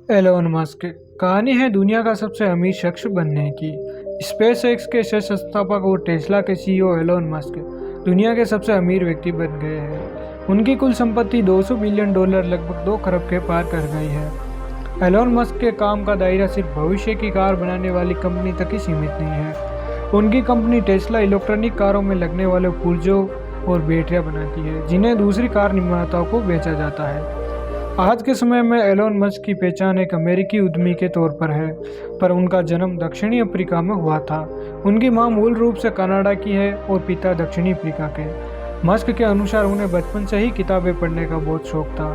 Elon Musk कहानी है दुनिया का सबसे अमीर शख्स बनने की। स्पेस एक्स के सह संस्थापक और टेस्ला के सीईओ एलोन मस्क दुनिया के सबसे अमीर व्यक्ति बन गए हैं। उनकी कुल संपत्ति $200 बिलियन लगभग 2 खरब के पार कर गई है। एलोन मस्क के काम का दायरा सिर्फ भविष्य की कार बनाने वाली कंपनी तक ही सीमित नहीं है। उनकी कंपनी टेस्ला इलेक्ट्रॉनिक कारों में लगने वाले पुर्जों और बैटरियां बनाती है, जिन्हें दूसरी कार निर्माताओं को बेचा जाता है। आज के समय में एलोन मस्क की पहचान एक अमेरिकी उद्यमी के तौर पर है, पर उनका जन्म दक्षिणी अफ्रीका में हुआ था। उनकी मां मूल रूप से कनाडा की है और पिता दक्षिणी अफ्रीका के। मस्क के अनुसार उन्हें बचपन से ही किताबें पढ़ने का बहुत शौक था।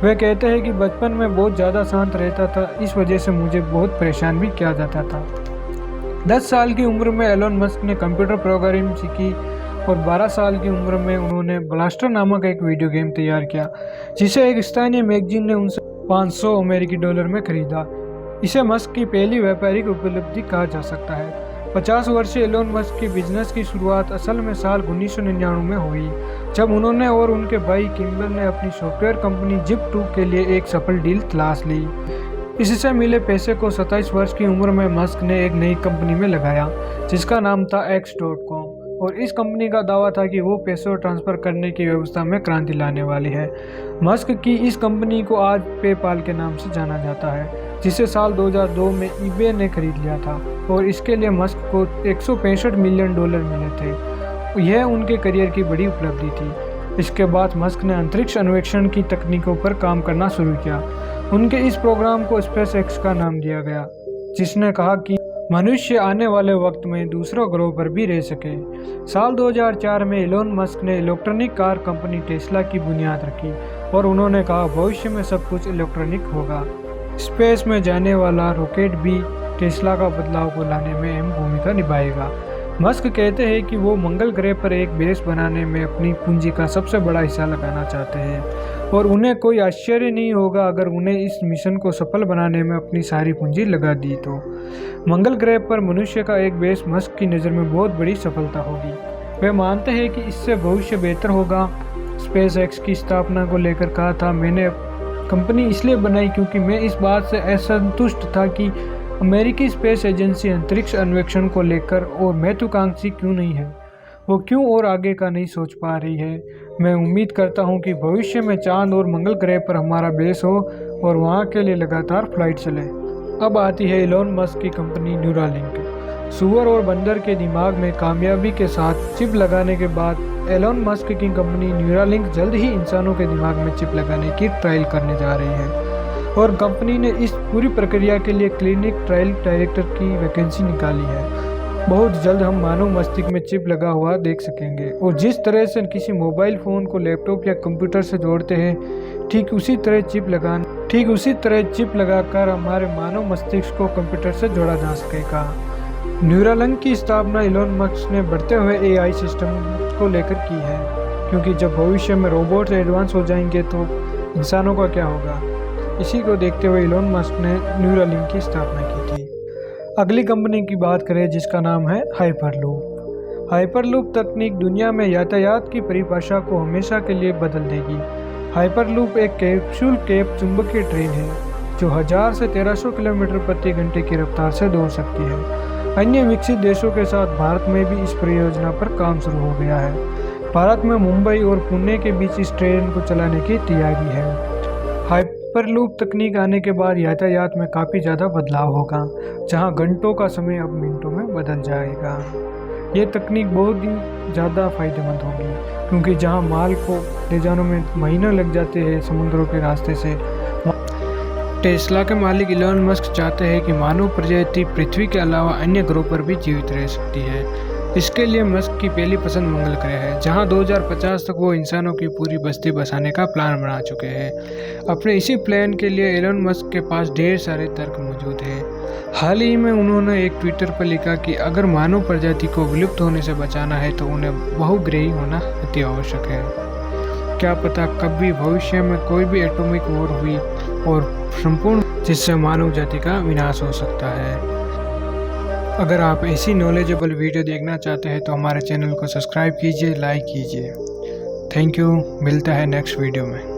वे कहते हैं कि बचपन में बहुत ज़्यादा शांत रहता था, इस वजह से मुझे बहुत परेशान भी किया जाता था। 10 साल की उम्र में एलोन मस्क ने कंप्यूटर प्रोग्रामिंग सीखी और 12 साल की उम्र में उन्होंने ब्लास्टर नामक एक वीडियो गेम तैयार किया, जिसे एक स्थानीय मैगजीन ने उनसे $500 में खरीदा। इसे मस्क की पहली व्यापारिक उपलब्धि कहा जा सकता है। 50 वर्षीय एलोन मस्क की बिजनेस की शुरुआत असल में साल 1999 में हुई, जब उन्होंने और उनके भाई किम्बल ने अपनी सॉफ्टवेयर कंपनी जिप2 के लिए एक सफल डील तलाश ली। इससे मिले पैसे को 27 वर्ष की उम्र में मस्क ने एक नई कंपनी में लगाया, जिसका नाम था X.com, और इस कंपनी का दावा था कि वो पैसों ट्रांसफ़र करने की व्यवस्था में क्रांति लाने वाली है। मस्क की इस कंपनी को आज पेपाल के नाम से जाना जाता है, जिसे साल 2002 में ईबे ने खरीद लिया था और इसके लिए मस्क को $165 मिलियन मिले थे। यह उनके करियर की बड़ी उपलब्धि थी। इसके बाद मस्क ने अंतरिक्ष अन्वेषण की तकनीकों पर काम करना शुरू किया। उनके इस प्रोग्राम को स्पेस एक्स का नाम दिया गया, जिसने कहा कि मनुष्य आने वाले वक्त में दूसरों ग्रहों पर भी रह सके। साल 2004 में एलोन मस्क ने इलेक्ट्रॉनिक कार कंपनी टेस्ला की बुनियाद रखी और उन्होंने कहा भविष्य में सब कुछ इलेक्ट्रॉनिक होगा। स्पेस में जाने वाला रॉकेट भी टेस्ला का बदलाव को लाने में अहम भूमिका निभाएगा। मस्क कहते हैं कि वो मंगल ग्रह पर एक बेस बनाने में अपनी पूंजी का सबसे बड़ा हिस्सा लगाना चाहते हैं और उन्हें कोई आश्चर्य नहीं होगा अगर उन्हें इस मिशन को सफल बनाने में अपनी सारी पूंजी लगा दी तो। मंगल ग्रह पर मनुष्य का एक बेस मस्क की नज़र में बहुत बड़ी सफलता होगी। वे मानते हैं कि इससे भविष्य बेहतर होगा। स्पेस एक्स की स्थापना को लेकर कहा था, मैंने कंपनी इसलिए बनाई क्योंकि मैं इस बात से असंतुष्ट था कि अमेरिकी स्पेस एजेंसी अंतरिक्ष अन्वेषण को लेकर और महत्वाकांक्षी क्यों नहीं है। वो क्यों और आगे का नहीं सोच पा रही है। मैं उम्मीद करता हूं कि भविष्य में चांद और मंगल ग्रह पर हमारा बेस हो और वहां के लिए लगातार फ्लाइट चले। अब आती है एलोन मस्क की कंपनी न्यूरालिंक। सुअर और बंदर के दिमाग में कामयाबी के साथ चिप लगाने के बाद एलोन मस्क की कंपनी न्यूरालिंक जल्द ही इंसानों के दिमाग में चिप लगाने की ट्रायल करने जा रही है और कंपनी ने इस पूरी प्रक्रिया के लिए क्लिनिक ट्रायल डायरेक्टर की वैकेंसी निकाली है। बहुत जल्द हम मानव मस्तिष्क में चिप लगा हुआ देख सकेंगे और जिस तरह से किसी मोबाइल फ़ोन को लैपटॉप या कंप्यूटर से जोड़ते हैं, ठीक उसी तरह चिप लगाकर हमारे मानव मस्तिष्क को कंप्यूटर से जोड़ा जा सकेगा। न्यूरालिंक की स्थापना एलोन मस्क ने बढ़ते हुए AI सिस्टम को लेकर की है, क्योंकि जब भविष्य में रोबोट्स एडवांस हो जाएंगे तो इंसानों का क्या होगा। इसी को देखते हुए एलोन मस्क ने न्यूरालिंक की स्थापना की थी। अगली कंपनी की बात करें, जिसका नाम है हाइपरलूप। हाइपरलूप तकनीक दुनिया में यातायात की परिभाषा को हमेशा के लिए बदल देगी। हाइपरलूप एक कैप्सूल कैप चुंबकीय ट्रेन है जो 1000 से 1300 किलोमीटर प्रति घंटे की रफ्तार से दौड़ सकती है। अन्य विकसित देशों के साथ भारत में भी इस परियोजना पर काम शुरू हो गया है। भारत में मुंबई और पुणे के बीच इस ट्रेन को चलाने की तैयारी है। हाइपरलूप तकनीक आने के बाद यातायात में काफ़ी ज़्यादा बदलाव होगा, जहां घंटों का समय अब मिनटों में बदल जाएगा। ये तकनीक बहुत ही ज़्यादा फायदेमंद होगी, क्योंकि जहां माल को ले जाने में महीनों लग जाते हैं समुद्रों के रास्ते से, टेस्ला के मालिक एलोन मस्क चाहते हैं कि मानव प्रजाति पृथ्वी के अलावा अन्य ग्रहों पर भी जीवित रह सकती है। इसके लिए मस्क की पहली पसंद मंगल ग्रह है, जहां 2050 तक वो इंसानों की पूरी बस्ती बसाने का प्लान बना चुके हैं। अपने इसी प्लान के लिए एलोन मस्क के पास ढेर सारे तर्क मौजूद हैं। हाल ही में उन्होंने एक ट्विटर पर लिखा कि अगर मानव प्रजाति को विलुप्त होने से बचाना है तो उन्हें बहुग्रही होना अति आवश्यक है। क्या पता कभी भविष्य में कोई भी एटॉमिक वॉर हुई और संपूर्ण, जिससे मानव जाति का विनाश हो सकता है। अगर आप ऐसी नॉलेजेबल वीडियो देखना चाहते हैं तो हमारे चैनल को सब्सक्राइब कीजिए, लाइक कीजिए। Thank you. मिलता है नेक्स्ट वीडियो में।